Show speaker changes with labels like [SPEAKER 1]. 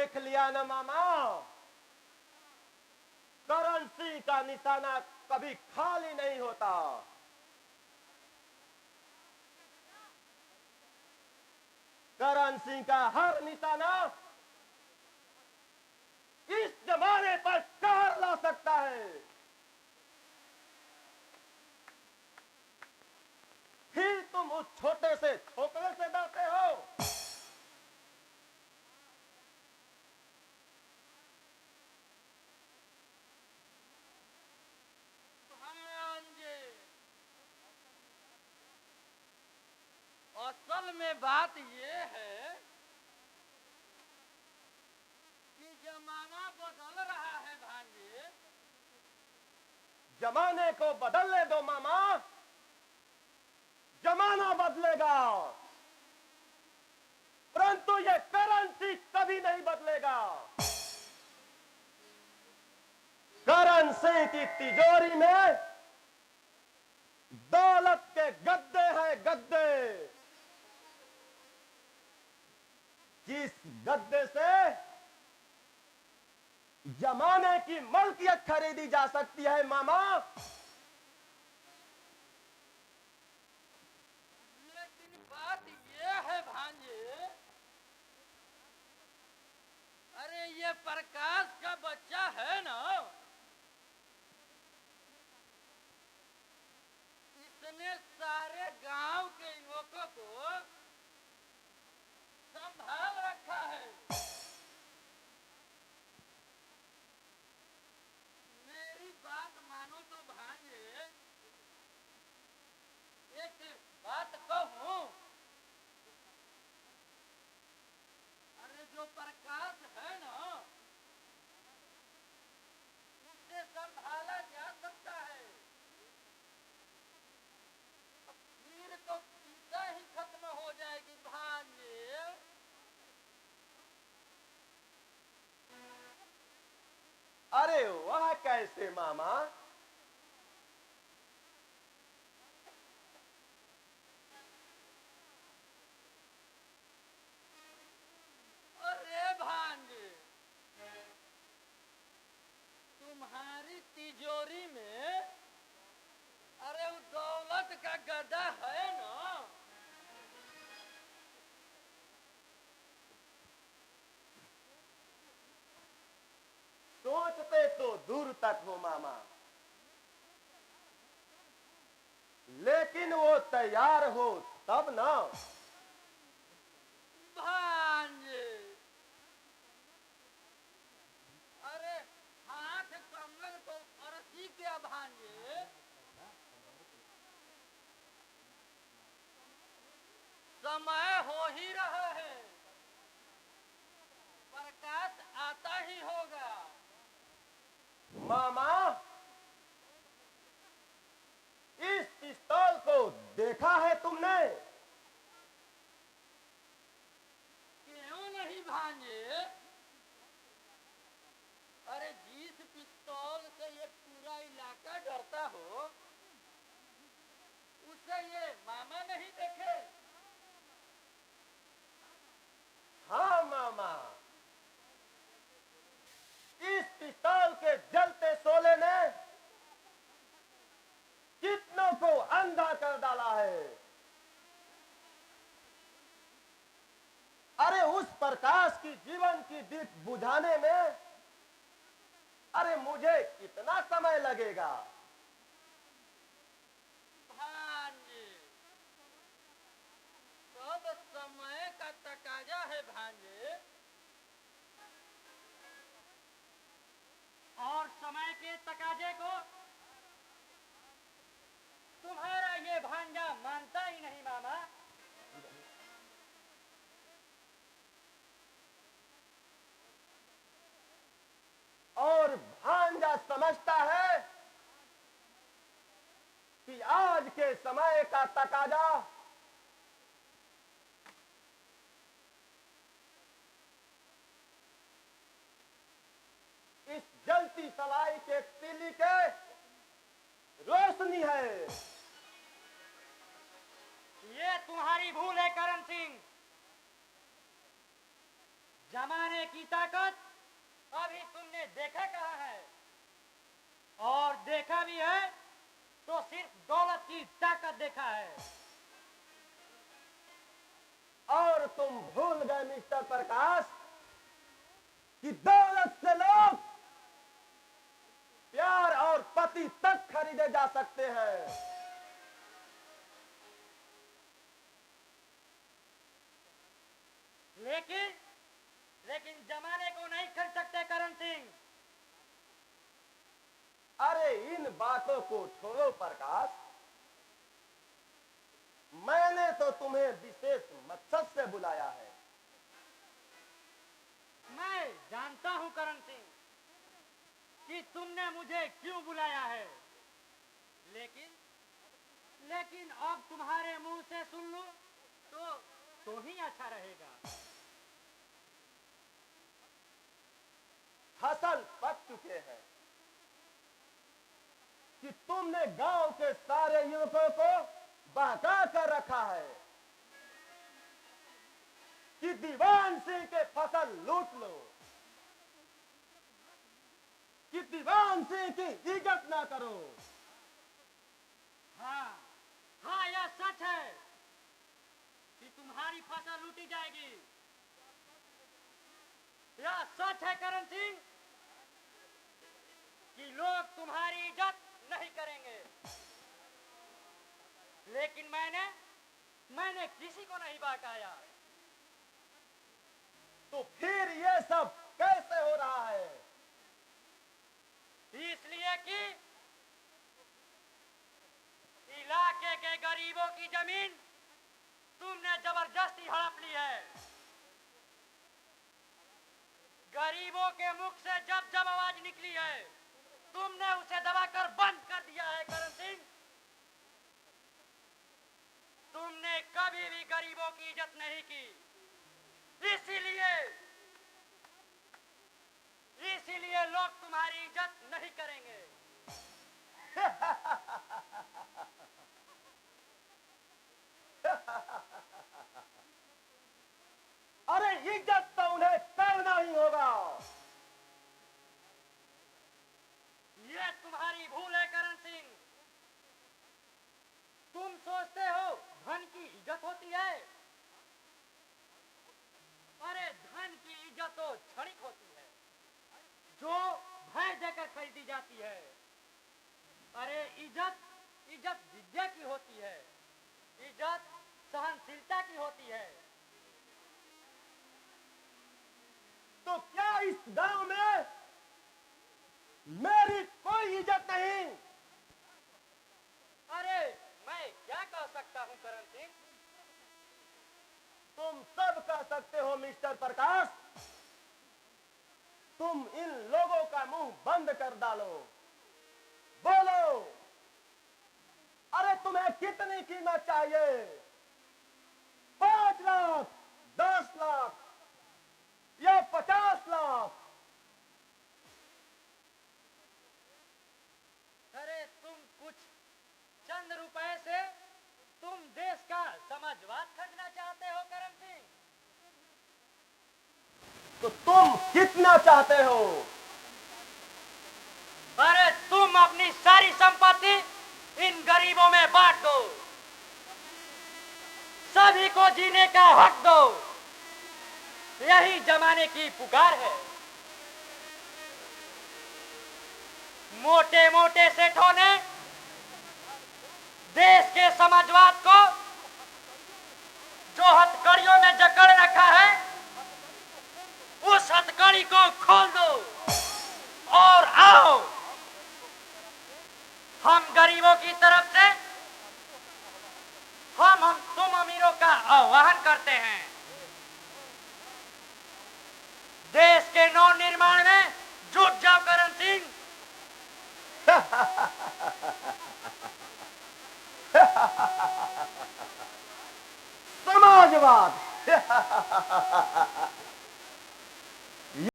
[SPEAKER 1] देख लिया ना मामा, करण सिंह का निशाना कभी खाली नहीं होता। करण सिंह का हर निशाना इस जमाने पर कहर ला सकता है। फिर तुम उस छोटे से छोकरे से डरते हो।
[SPEAKER 2] असल में बात ये है कि जमाना बदल रहा है भांजे।
[SPEAKER 1] जमाने को बदलने दो मामा, जमाना बदलेगा, परंतु ये करण सिंह कभी नहीं बदलेगा। करण सिंह की तिजोरी में दौलत के गद्दे हैं, गद्दे। जिस गद्दे से जमाने की मलकियत खरीदी जा सकती है मामा,
[SPEAKER 2] लेकिन बात ये है भांजे, अरे ये प्रकाश का बच्चा है ना, इसने सारे गांव के युवकों को संभाल रखा है। मेरी बात मानो तो भांजे, एक बात कहूं, अरे जो प्रकाश है ना, उससे संभाला जा सकता है। फिर तो चिंता ही खत्म हो जाएगी भांजे।
[SPEAKER 1] अरे वह कैसे मामा?
[SPEAKER 2] अरे भांजे, तुम्हारी तिजोरी में अरे वो दौलत का गदा है ना,
[SPEAKER 1] सोचते तो दूर तक हो मामा, लेकिन वो तैयार हो तब ना।
[SPEAKER 2] भांजे, अरे हाथ कंगन को अरसी क्या भांजे, समय हो ही रहा है, प्रकाश आता ही होगा।
[SPEAKER 1] मामा, इस पिस्तौल को देखा है तुमने?
[SPEAKER 2] क्यों नहीं भांजे, अरे जिस पिस्तौल से ये पूरा इलाका डरता हो, उसे ये मामा नहीं देखे?
[SPEAKER 1] हाँ मामा, इस पिस्तौल के जलते शोले ने कितनों को अंधा कर डाला है। अरे उस प्रकाश की जीवन की दीप बुझाने में अरे मुझे कितना समय लगेगा?
[SPEAKER 2] भांजे, सब समय का तकाजा है भांजे, और समय के तकाजे को तुम्हारा ये भांजा मानता ही नहीं मामा।
[SPEAKER 1] और भांजा समझता है कि आज के समय का तकाजा इस जलती सलाई के तीली के रोशनी है।
[SPEAKER 2] ये तुम्हारी भूल है करण सिंह। जमाने की ताकत अभी तुमने देखा कहाँ है, और देखा भी है तो सिर्फ दौलत की ताकत देखा है।
[SPEAKER 1] और तुम भूल गए मिस्टर प्रकाश कि दौलत से लोग प्यार और पति तक खरीदे जा सकते हैं।
[SPEAKER 2] लेकिन जमाने को नहीं खरीद सकते करण सिंह।
[SPEAKER 1] अरे इन बातों को छोड़ो प्रकाश, मैंने तो तुम्हें विशेष मकसद से बुलाया है।
[SPEAKER 2] मैं जानता हूं करण सिंह कि तुमने मुझे क्यों बुलाया है, लेकिन अब तुम्हारे मुंह से सुन लूं तो ही अच्छा रहेगा।
[SPEAKER 1] फसल पक चुके हैं कि तुमने गांव के सारे युवकों को बहका कर रखा है कि दीवान सिंह के फसल लूट लो, कि दीवान सिंह की इज्जत ना करो।
[SPEAKER 2] हाँ, यह सच है कि तुम्हारी फसल लूटी जाएगी। यह सच है करण सिंह कि लोग तुम्हारी इज्जत नहीं करेंगे, लेकिन मैंने किसी को नहीं बहकाया।
[SPEAKER 1] तो फिर ये सब कैसे हो रहा है?
[SPEAKER 2] इसलिए कि इलाके के गरीबों की जमीन तुमने जबरदस्ती हड़प ली है। गरीबों के मुख से जब जब आवाज निकली है, तुमने उसे दबाकर बंद कर दिया है करण सिंह। तुमने कभी भी गरीबों की इज्जत नहीं की, इसीलिए लोग तुम्हारी इज्जत नहीं करेंगे।
[SPEAKER 1] अरे इज्जत तो उन्हें करना ही होगा।
[SPEAKER 2] ये तुम्हारी भूल है करण सिंह। तुम सोचते हो धन की इज्जत होती है। अरे धन की इज्जत तो क्षणिक होती है, जो भय देकर खरीदी जाती है। अरे इज्जत विद्या की होती है, इज्जत सहनशीलता की होती है।
[SPEAKER 1] तो क्या इस गांव में मेरी कोई इज्जत नहीं?
[SPEAKER 2] अरे मैं क्या कह सकता हूं करण सिंह?
[SPEAKER 1] तुम सब कह सकते हो मिस्टर प्रकाश। तुम इन लोगों का मुंह बंद कर डालो। बोलो, अरे तुम्हें कितनी कीमत चाहिए? 5 लाख, 10 लाख या 50 लाख?
[SPEAKER 2] अरे तुम कुछ चंद रुपए से तुम देश का समाजवाद खरीदना चाहते हो करण सिंह?
[SPEAKER 1] तो तुम कितना चाहते हो?
[SPEAKER 2] अरे तुम अपनी सारी संपत्ति इन गरीबों में बांट दो, सभी को जीने का हक दो। यही जमाने की पुकार है। मोटे मोटे सेठों ने देश के समाजवाद को जो हथकड़ियों में जकड़ रखा है, उस हथकड़ी को खोल दो और आओ, हम गरीबों की तरफ से हम तुम अमीरों का आह्वान करते हैं। देश के नव निर्माण में जुट जाओ करण सिंह।
[SPEAKER 1] समाजवाद